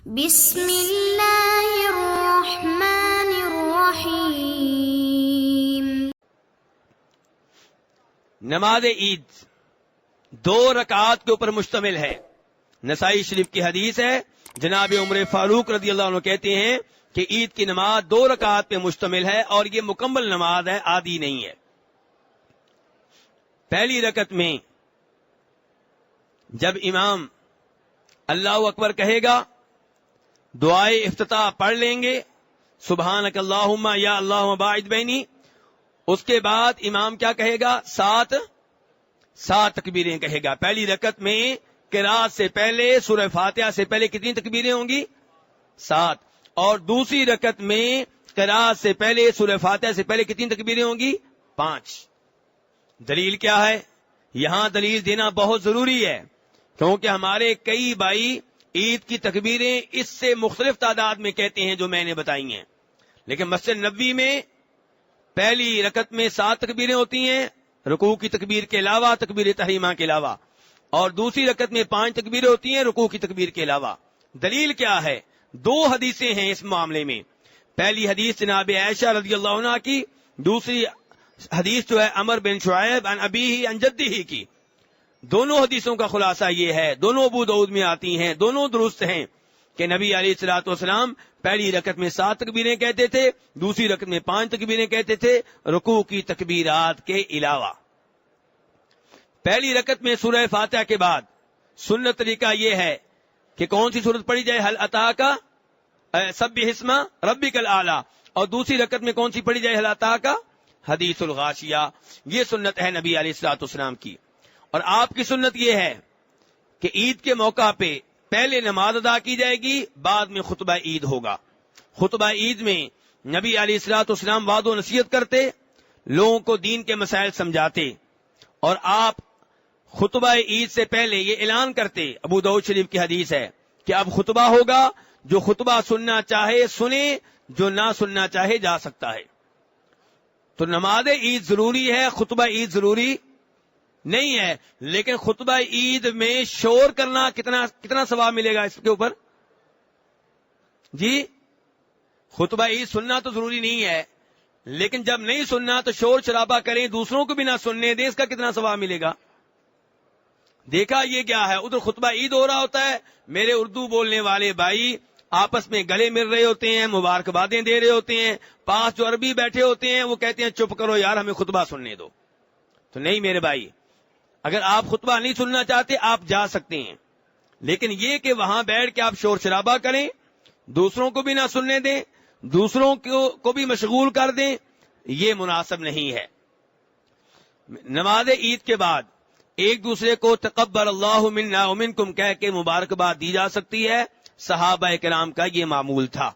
بسم اللہ الرحمن الرحیم۔ نماز عید 2 رکعات کے اوپر مشتمل ہے۔ نسائی شریف کی حدیث ہے، جناب عمر فاروق رضی اللہ عنہ کہتے ہیں کہ عید کی نماز 2 رکعات پہ مشتمل ہے اور یہ مکمل نماز ہے، آدھی نہیں ہے۔ پہلی رکعت میں جب امام اللہ اکبر کہے گا، دعائے افتتاح پڑھ لیں گے، سبحانک اللہم یا اللہم باعد بینی۔ اس کے بعد امام کیا کہے گا؟ 7 تکبیریں کہے گا۔ پہلی رکعت میں قرات سے پہلے، سورہ فاتحہ سے پہلے کتنی تکبیریں ہوں گی؟ 7۔ اور دوسری رکعت میں قرات سے پہلے، سورہ فاتحہ سے پہلے کتنی تکبیریں ہوں گی؟ 5۔ دلیل کیا ہے؟ یہاں دلیل دینا بہت ضروری ہے، کیونکہ ہمارے کئی بھائی عید کی تکبیریں اس سے مختلف تعداد میں کہتے ہیں جو میں نے بتائی ہیں، لیکن مسجد نبوی میں پہلی رکعت میں 7 تکبیریں ہوتی ہیں، رکوع کی تکبیر کے علاوہ، تکبیر تحریمہ کے علاوہ، اور دوسری رکعت میں 5 تکبیریں ہوتی ہیں رکوع کی تکبیر کے علاوہ۔ دلیل کیا ہے؟ 2 حدیثیں ہیں اس معاملے میں۔ پہلی حدیث جناب عائشہ رضی اللہ عنہ کی، دوسری حدیث جو ہے عمر بن شعیب عن ابیہ عن جدہ کی۔ دونوں حدیثوں کا خلاصہ یہ ہے، دونوں ابو داؤد میں آتی ہیں، دونوں درست ہیں کہ نبی علیہ الصلوۃ والسلام پہلی رکعت میں 7 تکبیریں کہتے تھے، دوسری رکعت میں 5 تکبیریں کہتے تھے رکوع کی تکبیرات کے علاوہ۔ پہلی رکعت میں سورہ فاتحہ کے بعد سنت طریقہ یہ ہے کہ کون سی سورت پڑھی جائے؟ حل اتاک سبح اسم ربک الاعلی، اور دوسری رکعت میں کون سی پڑھی جائے؟ حل اتاک حدیث الغاشیہ۔ یہ سنت ہے نبی علیہ الصلوۃ والسلام کی۔ اور آپ کی سنت یہ ہے کہ عید کے موقع پہ پہلے نماز ادا کی جائے گی، بعد میں خطبہ عید ہوگا۔ خطبہ عید میں نبی علیہ الصلوۃ والسلام وعظ و نصیحت کرتے، لوگوں کو دین کے مسائل سمجھاتے، اور آپ خطبہ عید سے پہلے یہ اعلان کرتے، ابو داؤد شریف کی حدیث ہے کہ اب خطبہ ہوگا، جو خطبہ سننا چاہے سنے، جو نہ سننا چاہے جا سکتا ہے۔ تو نماز عید ضروری ہے، خطبہ عید ضروری نہیں ہے، لیکن خطبہ عید میں شور کرنا کتنا ثواب ملے گا اس کے اوپر؟ جی، خطبہ عید سننا تو ضروری نہیں ہے، لیکن جب نہیں سننا تو شور شرابہ کریں، دوسروں کو بھی نہ سننے دیں، اس کا کتنا ثواب ملے گا؟ دیکھا یہ کیا ہے، ادھر خطبہ عید ہو رہا ہوتا ہے، میرے اردو بولنے والے بھائی آپس میں گلے مل رہے ہوتے ہیں، مبارکبادیں دے رہے ہوتے ہیں، پاس جو عربی بیٹھے ہوتے ہیں وہ کہتے ہیں چپ کرو یار ہمیں خطبہ سننے دو۔ تو نہیں میرے بھائی، اگر آپ خطبہ نہیں سننا چاہتے آپ جا سکتے ہیں، لیکن یہ کہ وہاں بیٹھ کے آپ شور شرابہ کریں، دوسروں کو بھی نہ سننے دیں، دوسروں کو بھی مشغول کر دیں، یہ مناسب نہیں ہے۔ نماز عید کے بعد ایک دوسرے کو تقبل اللہ منا ومنکم کہہ کے مبارکباد دی جا سکتی ہے، صحابہ کرام کا یہ معمول تھا۔